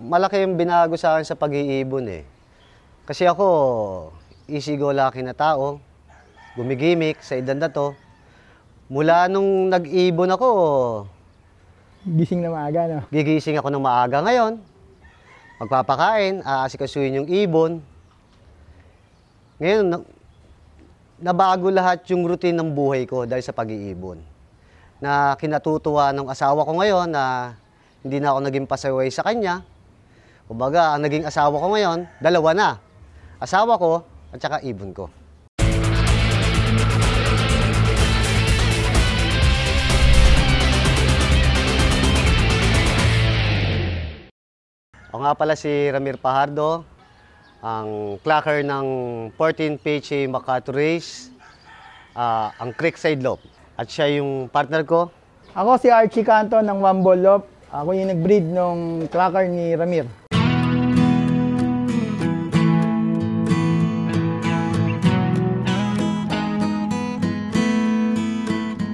malaki yung binago sa akin sa pag-iibon eh. Kasi ako, easy go lucky na tao, gumigimik sa edad na to. Mula nung nag-ibon ako, Gising na maaga, no? gigising ako ng maaga ngayon. Magpapakain, aasikasuhin yung ibon. Ngayon, nabago lahat yung routine ng buhay ko dahil sa pag-iibon. Na kinatutuwa ng asawa ko ngayon na hindi na ako naging pasaway sa kanya. Kumbaga, ang naging asawa ko ngayon, dalawa na. Asawa ko at saka ibon ko. Ako nga pala si Ramir Pajardo, ang clocker ng 14 PHA MacArthur Race, ang Creekside Loop. At siya yung partner ko. Ako si Archie Canto ng One Ball Loop. Ako yung nag-breed ng clocker ni Ramir.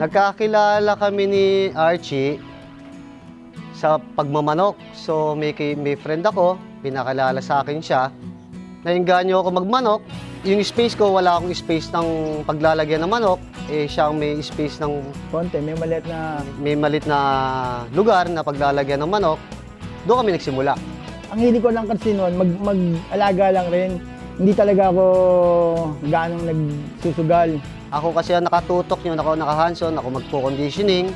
Nagkakilala kami ni Archie sa pagmamanok. So may friend ako, pinakalala sa akin siya. Nainganyo ako magmanok. Yung space ko, wala akong space ng paglalagyan ng manok. Eh siya may space ng Konti, may malit na lugar na paglalagyan ng manok. Doon kami nagsimula. Ang hilig ko lang kasi noon, mag-alaga lang rin. Hindi talaga ako ganong nagsusugal. Ako kasi nakatutok yun, ako naka-hands-on, ako magpo-conditioning.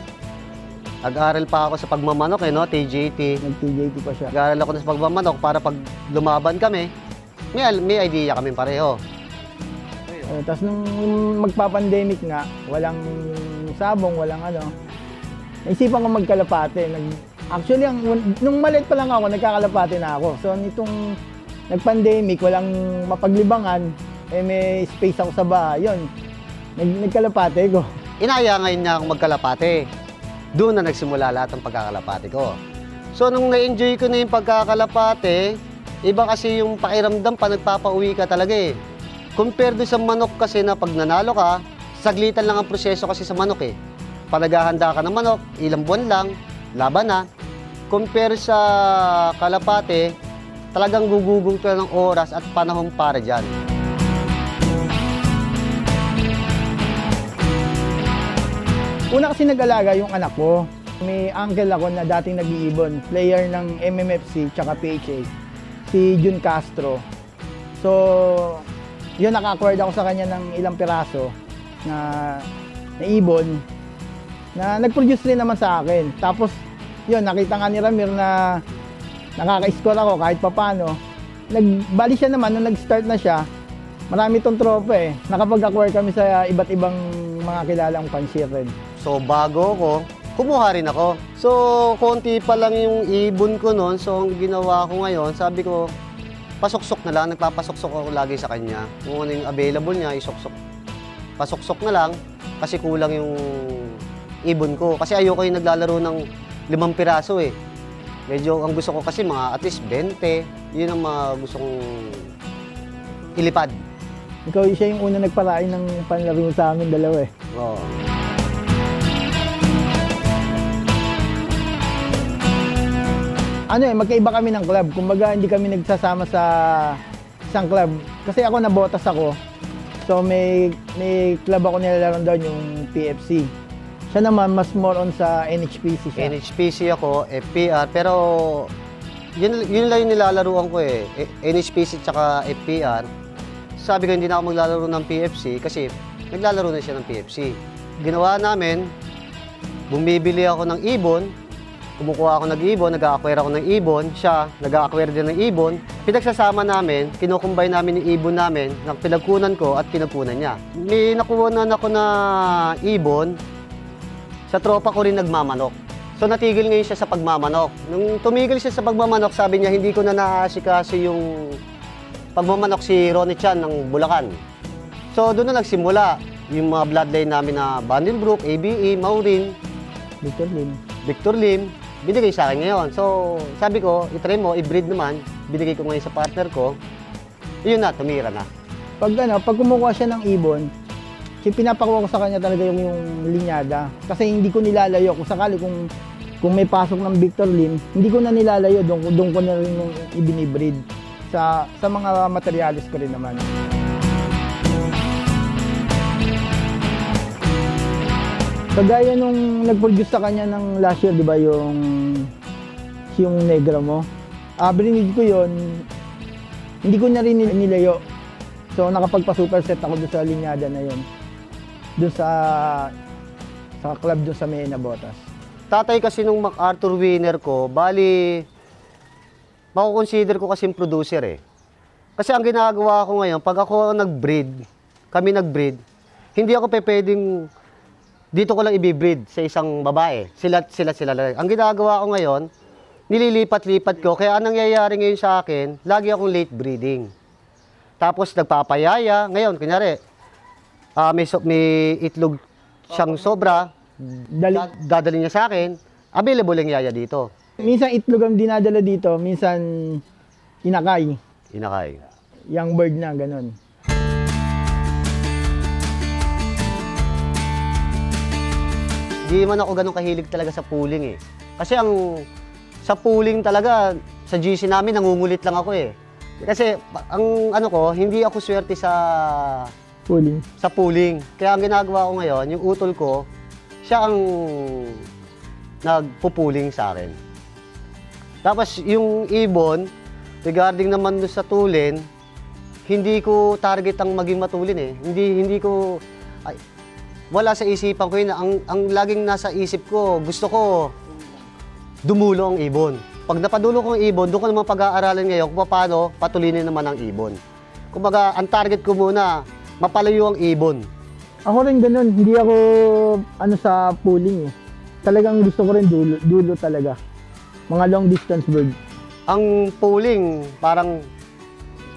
Nag-aral pa ako sa pagmamanok no? TJT. Nag-TJT pa siya. Nag-aral ako sa pagmamanok para pag lumaban kami, may idea kami pareho. Tapos nung magpa-pandemic nga, walang sabong, walang ano. Naisipan ko magkalapate. Actually, nung maliit pa lang ako, nagkakalapate na ako. So nitong nag-pandemic, walang mapaglibangan, may space ako sa bahay. Yun, nagkalapate ko. Inaya ngayon niya akong magkalapate. Doon na nagsimula lahat ng pagkakalapate ko. So nung na-enjoy ko na yung pagkakalapate, iba kasi yung pakiramdam pa nagpapauwi ka talaga eh. Compare doon sa manok kasi na pag nanalo ka, saglitan lang ang proseso kasi sa manok eh. Pag naghahanda ka ng manok, ilang buwan lang, laban na. Compare sa kalapate, talagang gugugol ka ng oras at panahon para dyan. Una kasi nag-alaga yung anak ko. May uncle ako na dating nag-iibon, player ng MMFC tsaka PHA, si Jun Castro. So, yun, naka-acquired ako sa kanya ng ilang piraso na ibon na nag-produce rin naman sa akin. Tapos, yun, nakita nga ni Ramir na nakaka-score ako kahit papano. Bali siya naman, nung nag-start na siya, marami tong tropa eh. Nakapag-acquire kami sa iba't ibang mga kilalang fancier rin. So bago ko, kumuha rin ako. So konti pa lang yung ibon ko noon. So ang ginawa ko ngayon, sabi ko, pasuksok na lang. Nagpapasuksok ako lagi sa kanya. Kung ano yung available niya, isuksok. Pasuksok na lang kasi kulang yung ibon ko. Kasi ayoko yung naglalaro ng 5 piraso eh. Medyo ang gusto ko kasi mga at least 20. Yun ang mga gusto kong ilipad. Ikaw siya yung una nagparain ng panlaro sa amin dalawa eh. Oo. Ano eh, magkaiba kami ng club. Kumbaga, hindi kami nagsasama sa isang club. Kasi ako nabotas ako. So, may club ako nilalaro doon, yung PFC. Siya naman, mas more on sa NHPC siya. NHPC ako, FPR. Pero, yun lang yung nilalaruan ko eh. NHPC tsaka FPR. Sabi ko, hindi na ako maglalaro ng PFC kasi naglalaro na siya ng PFC. Ginawa namin, bumibili ako ng ibon, kumukuha ako ng ibon, nag-a-acquire ako ng ibon, siya nag-a-acquire din ng ibon. Pinagsasama namin, kinukumbay namin yung ibon namin, pinagkunan ko at pinagkunan niya. May nakuha ako na ibon, sa tropa ko rin nagmamanok. So natigil ngayon siya sa pagmamanok. Nung tumigil siya sa pagmamanok, sabi niya, hindi ko na naasikaso yung pagmamanok si Ronnie Chan ng Bulacan. So doon na nagsimula yung mga bloodline namin na Vandenbroek, ABE, Maureen, Victor Lim, binigay sa akin ngayon. So sabi ko, itry mo, i-breed naman, binigay ko ngayon sa partner ko, yun na, tumira na. Pag kumukuha siya ng ibon, pinapakuha ko sa kanya talaga yung linyada. Kasi hindi ko nilalayo kung sakali kung Kung may pasok ng Victor Lim, hindi ko na nilalayo, doon ko na rin yung ibinibreed sa mga materialis ko rin naman. Kagaya nung nag-produce sa kanya ng last year, di ba, yung negro mo. Brinid ko yon, hindi ko na rin nilayo. So nakapagpa-superset ako doon sa linyada na yon. Doon sa club doon sa Mena Botas. Tatay kasi nung MacArthur winner ko, bali, makukonsider ko kasing producer eh. Kasi ang ginagawa ko ngayon, pag ako kami nag-breed, hindi ako pwedeng dito ko lang i-breed sa isang babae. Sila lang. Ang ginagawa ko ngayon, nililipat-lipat ko. Kaya anong nangyayari ngayon sa akin, lagi akong late breeding. Tapos nagpapayaya. Ngayon, kunyari, may itlog siyang sobra, dadali niya sa akin, available yung yaya dito. Minsan itlog ang dinadala dito, minsan inakay. Young bird na, ganun. Hindi man ako ganun kahilig talaga sa pooling eh. Kasi sa pooling talaga, sa GC namin, nangungulit lang ako eh. Kasi ang hindi ako swerte sa pooling. Kaya ang ginagawa ko ngayon, yung utol ko, siya ang nagpo-pooling sa akin. Tapos yung ibon, regarding naman sa tulin, hindi ko target ang maging matulin eh. Hindi ko wala sa isipan ko yun. Ang laging nasa isip ko, gusto ko dumulo ang ibon. Pag napadulo ko ang ibon, doon ko naman pag-aaralan ngayon kung paano patulinin naman ang ibon. Kumbaga, ang target ko muna, mapalayo ang ibon. Ako rin ganun, hindi ako sa pooling eh. Talagang gusto ko rin dulo talaga. Mga long distance bird. Ang pooling, parang,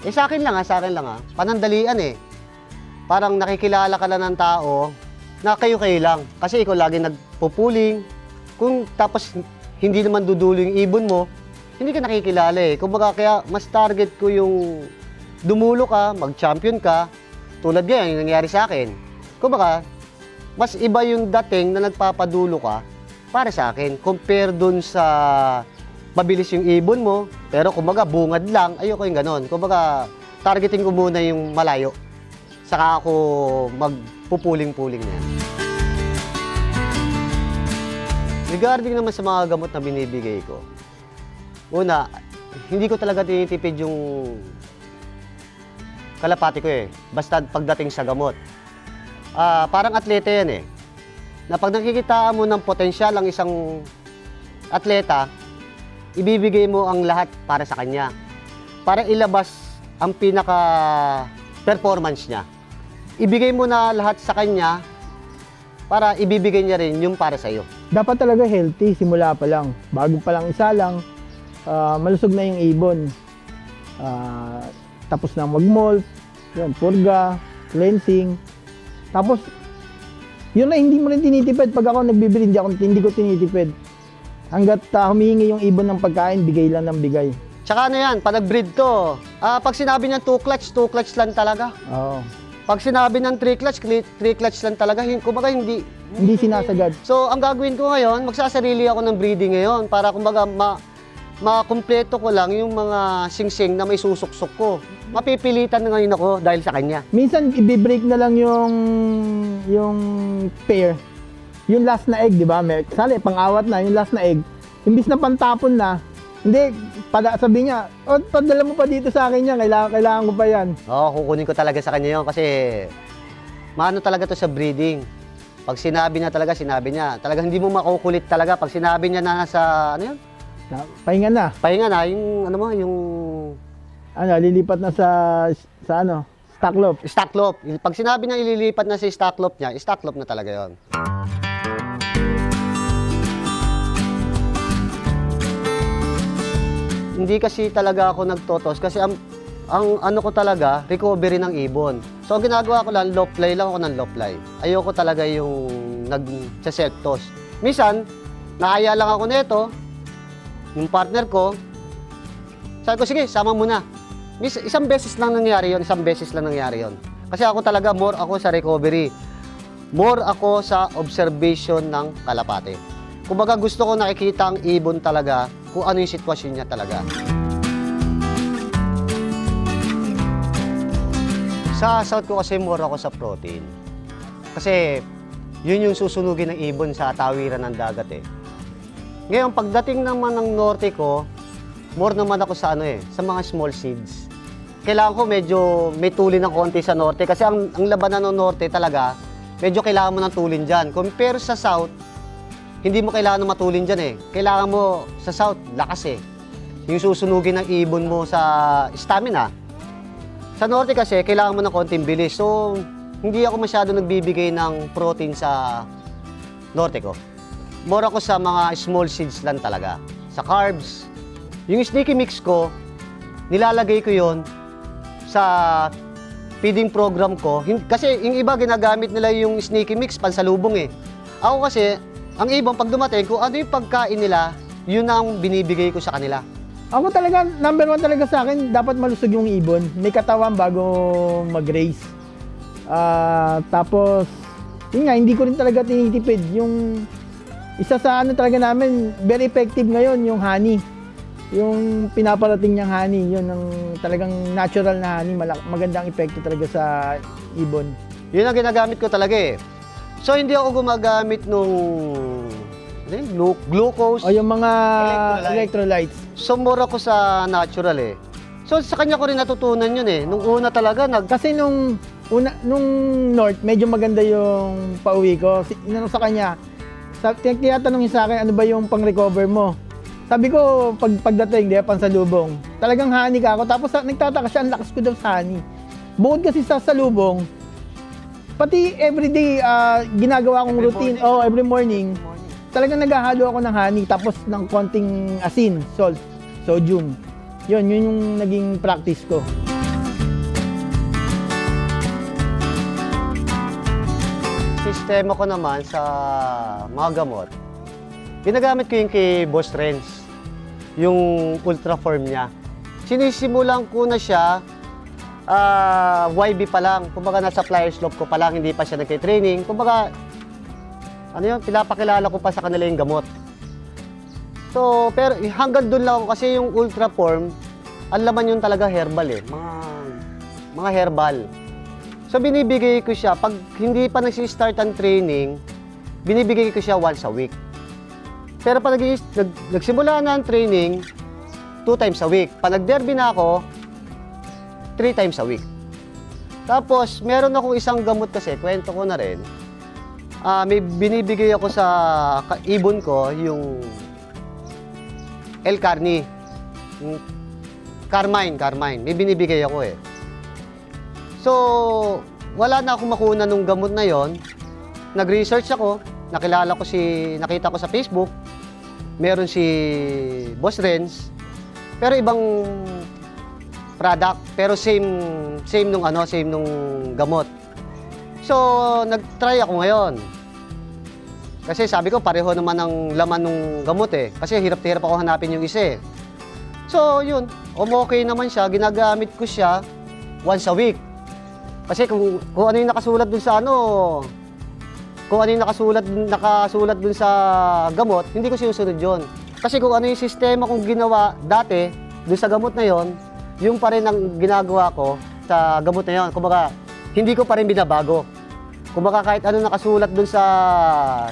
sa akin lang panandalian eh. Parang nakikilala ka lang ng tao, na kayo lang. Kasi ikaw lagi nagpo-pooling. Kung tapos hindi naman dudulo yung ibon mo, hindi ka nakikilala eh. Kumbaga kaya mas target ko yung dumulo ka, mag-champion ka, tulad yan, yung nangyari sa akin. Kumbaga, mas iba yung dating na nagpapadulo ka para sa akin. Compare dun sa mabilis yung ibon mo, pero kumbaga bungad lang, ayoko yung ganon. Kumbaga, targeting ko muna yung malayo. Saka ako magpupuling-puling na yan. Regarding naman sa mga gamot na binibigay ko, una, hindi ko talaga tinitipid yung kalapati ko eh. Basta pagdating sa gamot. Parang atleta yan eh. Na pag nakikitaan mo ng potensyal ang isang atleta, ibibigay mo ang lahat para sa kanya. Para ilabas ang pinaka-performance niya. Ibigay mo na lahat sa kanya para ibibigay niya rin yung para sa iyo. Dapat talaga healthy simula pa lang. Bago pa lang isa lang, malusog na yung ibon. Tapos na mag-molt, purga, cleansing. Tapos, yun na hindi mo rin tinitipid. Pag ako nagbibili, hindi ko tinitipid. Hanggat humihingi yung ibon ng pagkain, bigay lang ng bigay. Tsaka ano yan, pag nag-breed to, pag sinabi niya 2 clutch lang talaga. Oo. Pag sinabi ng 3 clutch lang talaga, kumbaga hindi sinasagad. So, ang gagawin ko ngayon, magsasarili ako ng breeding ngayon para kumbaga makumpleto ko lang yung mga singsing na may susuksok ko. Mapipilitan na ngayon ako dahil sa kanya. Minsan, i-break na lang yung pair. Yung last na egg, di ba? Sali, pang-awat na, yung last na egg. Imbis na pantapon na, hindi, sabi niya, padala mo pa dito sa akin yan, kailangan ko pa yan. Oo, kukunin ko talaga sa kanya yun kasi maano talaga to sa breeding. Pag sinabi niya, talagang hindi mo makukulit talaga. Pag sinabi niya na nasa, ano yun? Pahinga na. Pahinga na, yung lilipat na sa stocklop. Stocklop. Pag sinabi niya ililipat na sa stocklop niya, stocklop na talaga yun. Hindi kasi talaga ako nagtotos kasi ang ano ko talaga, recovery ng ibon. So ang ginagawa ko lang, low fly lang ako ng low fly. Ayoko talaga yung nag-self-toss. Minsan, naaya lang ako nito, yung partner ko, sabi ko, sige, sama mo na. Isang beses lang nangyari yon. Kasi ako talaga, more ako sa recovery. More ako sa observation ng kalapate. Kumbaga gusto ko nakikita ang ibon talaga kung ano yung sitwasyon niya talaga. Sa South ko kasi more ako sa protein. Kasi yun yung susunugin ng ibon sa tawiran ng dagat eh. Ngayon, pagdating naman ng norte ko, more naman ako sa sa mga small seeds. Kailangan ko medyo may tulin ng konti sa norte kasi ang labanan ng norte talaga, medyo kailangan mo ng tulin dyan. Compare sa south, hindi mo kailangan ng matulin dyan eh. Kailangan mo sa south, lakas eh. Yung susunugin ng ibon mo sa stamina. Sa norte kasi, kailangan mo ng konting bilis. So, hindi ako masyado nagbibigay ng protein sa norte ko. More ako sa mga small seeds lang talaga. Sa carbs. Yung sneaky mix ko, nilalagay ko yon sa feeding program ko. Kasi yung iba ginagamit nila yung sneaky mix pansalubong eh. Ako kasi, ang ibang pag dumating, kung ano yung pagkain nila, yun ang binibigay ko sa kanila. Ako talaga, number 1 talaga sa akin, dapat malusog yung ibon. May katawan bago mag-race. Tapos, yun nga, hindi ko rin talaga tinitipid. Yung isa sa talaga namin, very effective ngayon, yung honey. Yung pinaparating niyang honey, yun ang talagang natural na honey, magandang epekto talaga sa ibon. Yun ang ginagamit ko talaga eh. So, hindi ako gumagamit nung glucose. O yung mga electrolytes. So, more ako sa natural eh. So, sa kanya ko rin natutunan yun eh. Nung una talaga, Kasi nung north, medyo maganda yung pauwi ko. Inanong sa kanya, tinatanong sa akin, ano ba yung pang-recover mo? Sabi ko, pagdating, di ba, pansalubong. Talagang honey ka ako. Tapos nagtataka siya, ang lakas ko daw sa honey. Bukod kasi sa salubong, pati everyday, ginagawa kong routine. Every morning. Talagang naghahalo ako ng honey, tapos ng konting asin, salt, sodium. Yun yung naging practice ko. Sistema ko naman sa mga gamot, ginagamit ko yung kay Boss Renz, yung ultra form niya. Sinisimulan ko na siya, YB pa lang. Kumbaga nasa flyer slope ko pa lang, hindi pa siya nagka-training. Kumbaga, pinapakilala ko pa sa kanila yung gamot. So, pero hanggang doon lang ako kasi yung ultra form, ang laman yun talaga herbal eh. Mga herbal. So, binibigay ko siya. Pag hindi pa nag-start ang training, binibigay ko siya once a week. Pero pag nagsimula na ang training, 2 times a week. Pag nag-derby na ako, 3 times a week. Tapos, meron akong isang gamot kasi, kwento ko na rin. May binibigay ako sa ibon ko, yung L-Carni. Carmine. May binibigay ako eh. So, wala na akong makuha nung gamot na yon. Nag-research ako, nakita ko sa Facebook. Meron si Boss Renz. Pero ibang product, pero same nung gamot. So, nag-try ako ngayon. Kasi sabi ko, pareho naman ang laman ng gamot eh. Kasi hirap na hirap ako hanapin yung isa eh. So, yun. Okay naman siya. Ginagamit ko siya once a week. Kasi kung ano yung nakasulat dun sa kung ano yung nakasulat dun sa gamot, hindi ko sinusunod yun. Kasi kung ano yung sistema kong ginawa dati, dun sa gamot na yon, yung pa rin ang ginagawa ko sa gamot na yon. Kumbaga, hindi ko pa rin binabago. Kumbaga, kahit ano nakasulat dun sa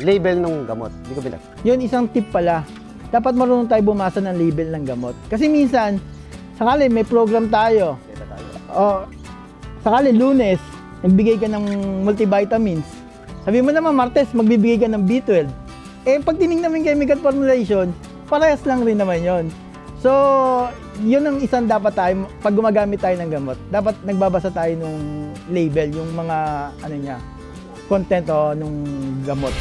label ng gamot, hindi ko binabago. Yun, isang tip pala. Dapat marunong tayo bumasa ng label ng gamot. Kasi minsan, sakali may program tayo. Sakali Lunes, nagbigay ka ng multivitamins. Sabi mo naman, Martes, magbibigay ka ng B12. Pag tinignan mo yung chemical formulation, parehas lang rin naman yon. So, yun ang isang dapat tayo, pag gumagamit tayo ng gamot, dapat nagbabasa tayo ng label, yung mga, content nung gamot.